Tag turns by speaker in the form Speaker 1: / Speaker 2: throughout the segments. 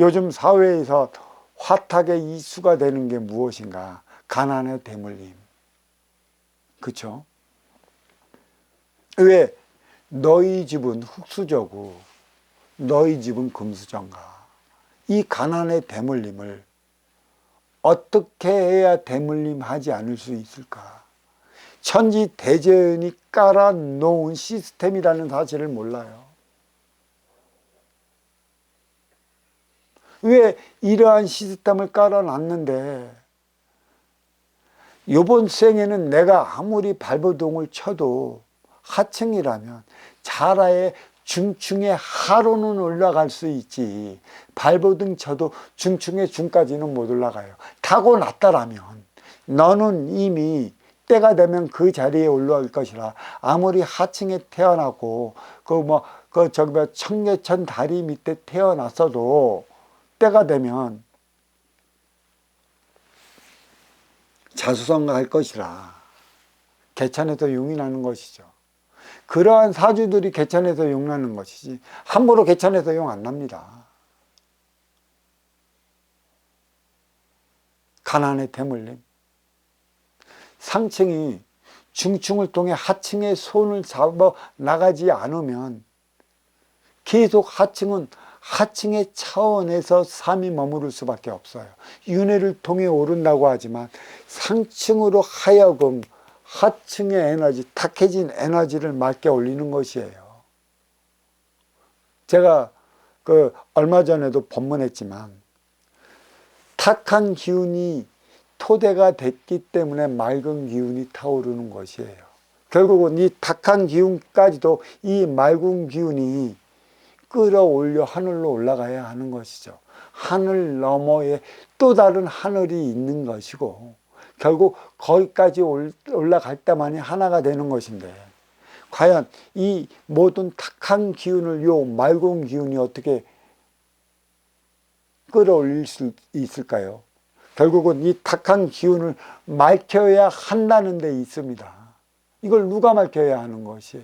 Speaker 1: 요즘 사회에서 핫하게 이슈가 되는 게 무엇인가? 가난의 대물림. 그쵸? 왜? 너희 집은 흙수저고 너희 집은 금수저인가? 이 가난의 대물림을 어떻게 해야 대물림하지 않을 수 있을까? 천지대전이 깔아놓은 시스템이라는 사실을 몰라요. 왜 이러한 시스템을 깔아놨는데 요번 생에는 내가 아무리 발버둥을 쳐도 하층이라면 자라의 중층의 하로는 올라갈 수 있지, 발버둥 쳐도 중층의 중까지는 못 올라가요. 타고났다라면 너는 이미 때가 되면 그 자리에 올라올 것이라. 아무리 하층에 태어나고 청계천 다리 밑에 태어났어도 때가 되면 자수성가할 것이라. 개천에서 용이 나는 것이죠. 그러한 사주들이 개천에서 용 나는 것이지 함부로 개천에서 용 안 납니다. 가난의 대물림. 상층이 중층을 통해 하층의 손을 잡아 나가지 않으면 계속 하층은 하층의 차원에서 삶이 머무를 수밖에 없어요. 윤회를 통해 오른다고 하지만 상층으로 하여금 하층의 에너지, 탁해진 에너지를 맑게 올리는 것이에요. 제가 얼마 전에도 법문했지만 탁한 기운이 토대가 됐기 때문에 맑은 기운이 타오르는 것이에요. 결국은 이 탁한 기운까지도 이 맑은 기운이 끌어올려 하늘로 올라가야 하는 것이죠. 하늘 너머에 또 다른 하늘이 있는 것이고 결국 거기까지 올라갈 때만이 하나가 되는 것인데 과연 이 모든 탁한 기운을 요 맑은 기운이 어떻게 끌어올릴 수 있을까요? 결국은 이 탁한 기운을 맑혀야 한다는 데 있습니다. 이걸 누가 맑혀야 하는 것이에요?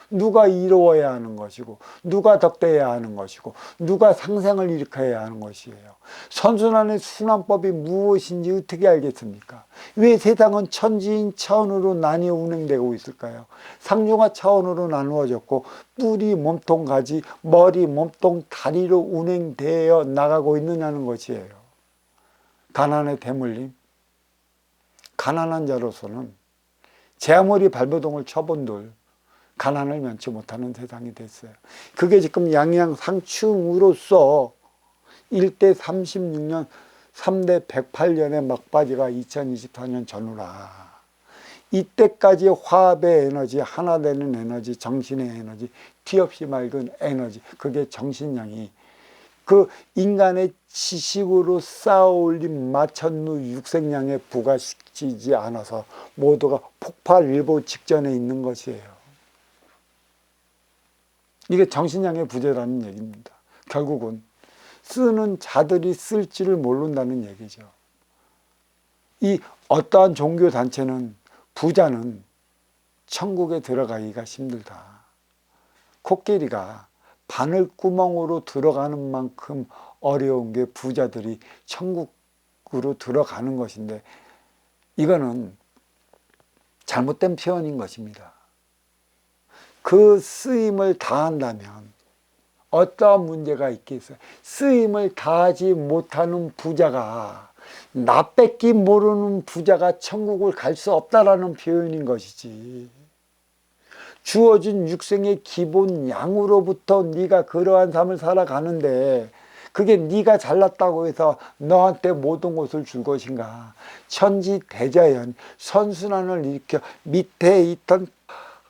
Speaker 1: 누가 이루어야 하는 것이고 누가 덕대해야 하는 것이고 누가 상생을 일으켜야 하는 것이에요. 선순환의 순환법이 무엇인지 어떻게 알겠습니까? 왜 세상은 천지인 차원으로 나뉘어 운행되고 있을까요? 상중하 차원으로 나누어졌고 뿌리, 몸통, 가지, 머리, 몸통, 다리로 운행되어 나가고 있느냐는 것이에요. 가난의 대물림. 가난한 자로서는 제 아무리 발버둥을 쳐본들 가난을 면치 못하는 세상이 됐어요. 그게 지금 양양상충으로서 1대 36년 3대 108년의 막바지가 2024년 전후라. 이때까지 화합의 에너지, 하나 되는 에너지, 정신의 에너지, 티 없이 맑은 에너지, 그게 정신량이 그 인간의 지식으로 쌓아올린 마천루 육생량에 부과시키지 않아서 모두가 폭발 일보 직전에 있는 것이에요. 이게 정신량의 부재라는 얘기입니다. 결국은 쓰는 자들이 쓸지를 모른다는 얘기죠. 이 어떠한 종교단체는 부자는 천국에 들어가기가 힘들다. 코끼리가 바늘구멍으로 들어가는 만큼 어려운 게 부자들이 천국으로 들어가는 것인데 이거는 잘못된 표현인 것입니다. 그 쓰임을 다한다면 어떠한 문제가 있겠어요? 쓰임을 다하지 못하는 부자가, 나 뺏기 모르는 부자가 천국을 갈 수 없다라는 표현인 것이지. 주어진 육생의 기본 양으로부터 네가 그러한 삶을 살아가는데 그게 네가 잘났다고 해서 너한테 모든 것을 줄 것인가? 천지대자연 선순환을 일으켜 밑에 있던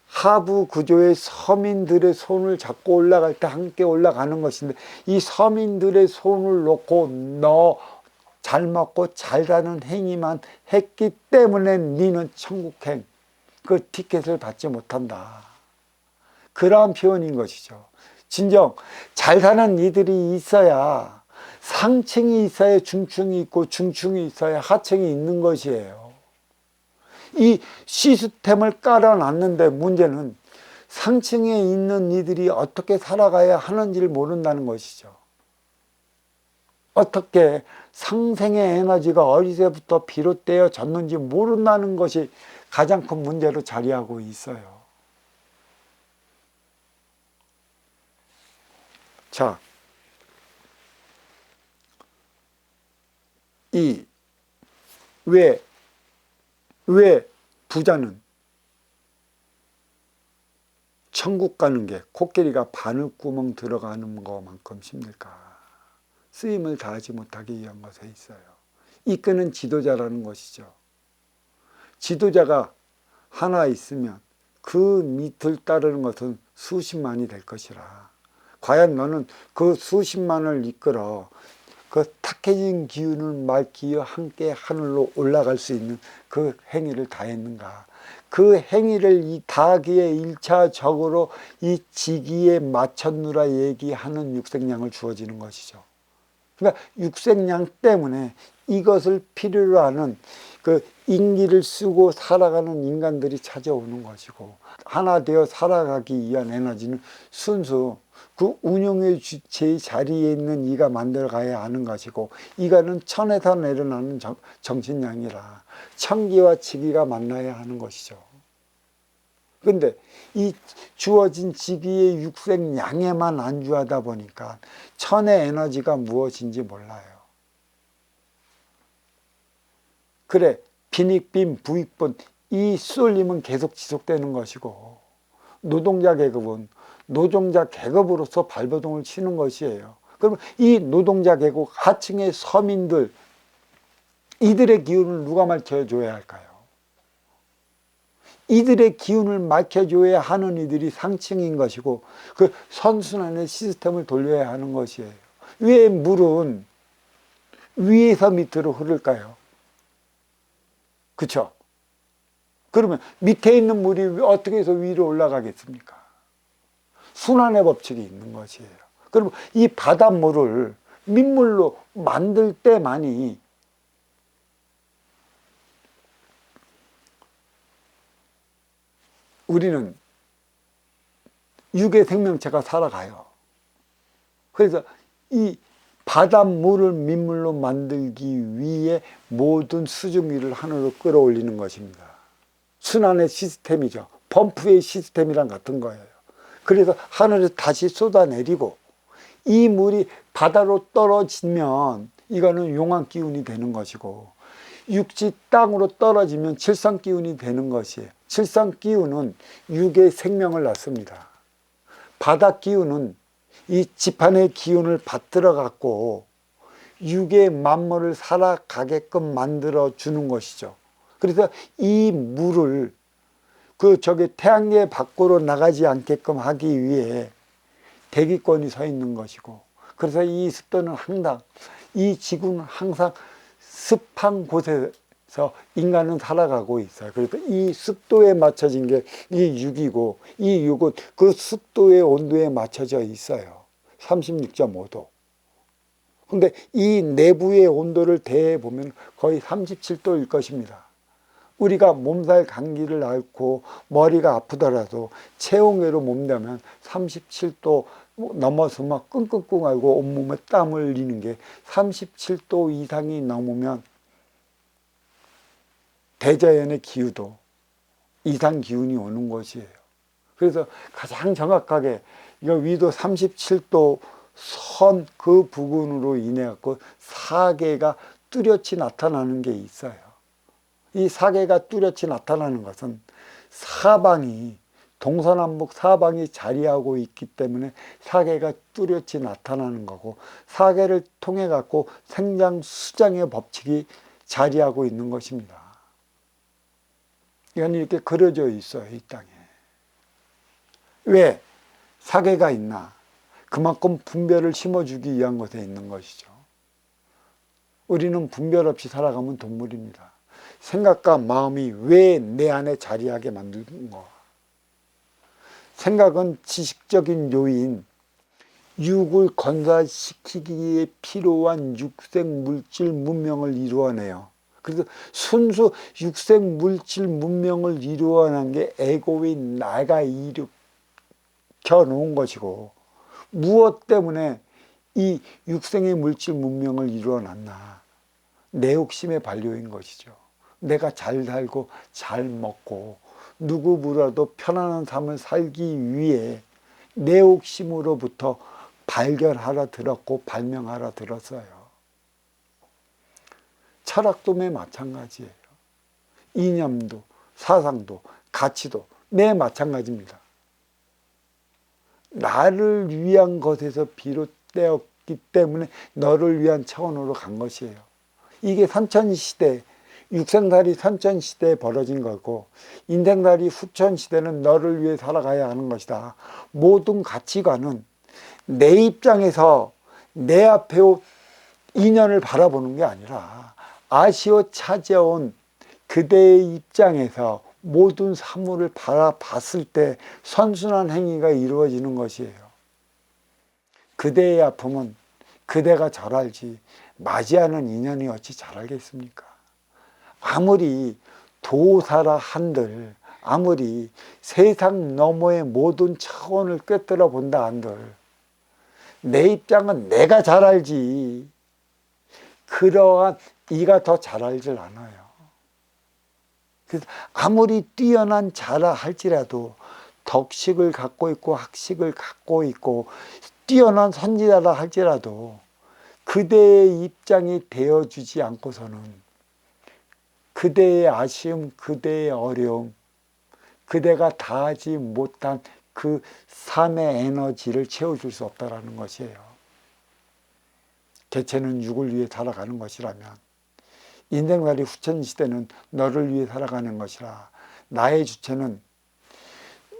Speaker 1: 하부 구조의 서민들의 손을 잡고 올라갈 때 함께 올라가는 것인데 이 서민들의 손을 놓고 너 잘 먹고 잘 사는 행위만 했기 때문에 너는 천국행 그 티켓을 받지 못한다. 그러한 표현인 것이죠. 진정 잘 사는 이들이 있어야 상층이 있어야 중층이 있고 중층이 있어야 하층이 있는 것이에요. 이 시스템을 깔아놨는데 문제는 상층에 있는 이들이 어떻게 살아가야 하는지를 모른다는 것이죠. 어떻게 상생의 에너지가 어디서부터 비롯되어졌는지 모른다는 것이 가장 큰 문제로 자리하고 있어요. 자, 왜 부자는 천국 가는 게 코끼리가 바늘구멍 들어가는 것만큼 힘들까? 쓰임을 다하지 못하기 위한 것에 있어요. 이끄는 지도자라는 것이죠. 지도자가 하나 있으면 그 밑을 따르는 것은 수십만이 될 것이라. 과연 너는 그 수십만을 이끌어 그 탁해진 기운을 맑기와 함께 하늘로 올라갈 수 있는 그 행위를 다했는가? 그 행위를 다하기에 1차적으로 이 지기에 맞췄느라 얘기하는 육색량을 주어지는 것이죠. 그러니까 육색량 때문에 이것을 필요로 하는 그 인기를 쓰고 살아가는 인간들이 찾아오는 것이고, 하나 되어 살아가기 위한 에너지는 순수 그 운용의 주체의 자리에 있는 이가 만들어가야 하는 것이고, 이가는 천에서 내려나는 정신량이라 천기와 지기가 만나야 하는 것이죠. 그런데 이 주어진 지기의 육색량에만 안주하다 보니까 천의 에너지가 무엇인지 몰라요. 그래, 빈익빈, 부익분, 이 쏠림은 계속 지속되는 것이고, 노동자 계급은 노동자 계급으로서 발버둥을 치는 것이에요. 그러면 이 노동자 계급 하층의 서민들, 이들의 기운을 누가 밝혀줘야 할까요? 이들의 기운을 밝혀줘야 하는 이들이 상층인 것이고, 그 선순환의 시스템을 돌려야 하는 것이에요. 왜 물은 위에서 밑으로 흐를까요? 그렇죠? 그러면 밑에 있는 물이 어떻게 해서 위로 올라가겠습니까? 순환의 법칙이 있는 것이에요. 그럼 이 바닷물을 민물로 만들 때만이 우리는 육의 생명체가 살아가요. 그래서 이 바닷물을 민물로 만들기 위해 모든 수증기를 하늘로 끌어올리는 것입니다. 순환의 시스템이죠. 펌프의 시스템이랑 같은 거예요. 그래서 하늘에서 다시 쏟아내리고, 이 물이 바다로 떨어지면 이거는 용암 기운이 되는 것이고, 육지 땅으로 떨어지면 칠성 기운이 되는 것이에요. 칠성 기운은 육의 생명을 낳습니다. 바다 기운은 이 지판의 기운을 받들어 갖고 육의 만물을 살아가게끔 만들어 주는 것이죠. 그래서 이 물을 태양계 밖으로 나가지 않게끔 하기 위해 대기권이 서 있는 것이고, 그래서 이 습도는 항상, 이 지구는 항상 습한 곳에서 인간은 살아가고 있어요. 그래서 이 습도에 맞춰진 게 이 육이고, 이 육은 그 습도의 온도에 맞춰져 있어요. 36.5도. 근데 이 내부의 온도를 대보면 거의 37도일 것입니다. 우리가 몸살 감기를 앓고 머리가 아프더라도 체온계로 몸대면 37도 넘어서 막 끙끙끙 앓고 온몸에 땀을 흘리는 게 37도 이상이 넘으면 대자연의 기후도 이상 기운이 오는 것이에요. 그래서 가장 정확하게 이거 위도 37도 선 그 부근으로 인해 갖고 사계가 뚜렷이 나타나는 게 있어요. 이 사계가 뚜렷이 나타나는 것은 사방이, 동서남북 사방이 자리하고 있기 때문에 사계가 뚜렷이 나타나는 거고, 사계를 통해 갖고 생장 수장의 법칙이 자리하고 있는 것입니다. 이건 이렇게 그려져 있어요, 이 땅에. 왜 사계가 있나? 그만큼 분별을 심어주기 위한 것에 있는 것이죠. 우리는 분별 없이 살아가면 동물입니다. 생각과 마음이 왜 내 안에 자리하게 만드는가? 생각은 지식적인 요인, 육을 건사시키기에 필요한 육색 물질 문명을 이루어내요. 그래서 순수 육색 물질 문명을 이루어낸 게 에고인 나가 일으켜 놓은 것이고, 무엇 때문에 이 육생의 물질 문명을 이루어놨나? 내 욕심의 반려인 것이죠. 내가 잘 살고 잘 먹고 누구보다도 편안한 삶을 살기 위해 내 욕심으로부터 발견하라 들었고 발명하라 들었어요. 철학도 매 마찬가지예요. 이념도 사상도 가치도 매 마찬가지입니다. 나를 위한 것에서 비롯되었기 때문에 너를 위한 차원으로 간 것이에요. 이게 선천시대, 육생살이 선천시대에 벌어진 거고 인생살이 후천시대는 너를 위해 살아가야 하는 것이다. 모든 가치관은 내 입장에서 내 앞에 인연을 바라보는 게 아니라 아시오 찾아온 그대의 입장에서 모든 사물을 바라봤을 때 선순환 행위가 이루어지는 것이에요. 그대의 아픔은 그대가 잘 알지 맞이하는 인연이 어찌 잘 알겠습니까? 아무리 도사라 한들, 아무리 세상 너머의 모든 차원을 꿰뚫어 본다 한들 내 입장은 내가 잘 알지 그러한 이가 더 잘 알질 않아요. 그래서 아무리 뛰어난 자라 할지라도 덕식을 갖고 있고 학식을 갖고 있고 뛰어난 선지자라 할지라도 그대의 입장이 되어주지 않고서는 그대의 아쉬움, 그대의 어려움, 그대가 다하지 못한 그 삶의 에너지를 채워줄 수 없다는 것이에요. 개체는 육을 위해 살아가는 것이라면 인생살이 후천시대는 너를 위해 살아가는 것이라 나의 주체는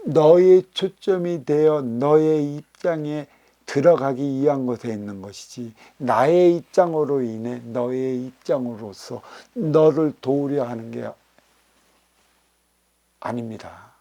Speaker 1: 너의 초점이 되어 너의 입장에 들어가기 위한 것에 있는 것이지 나의 입장으로 인해 너의 입장으로서 너를 도우려 하는 게 아닙니다.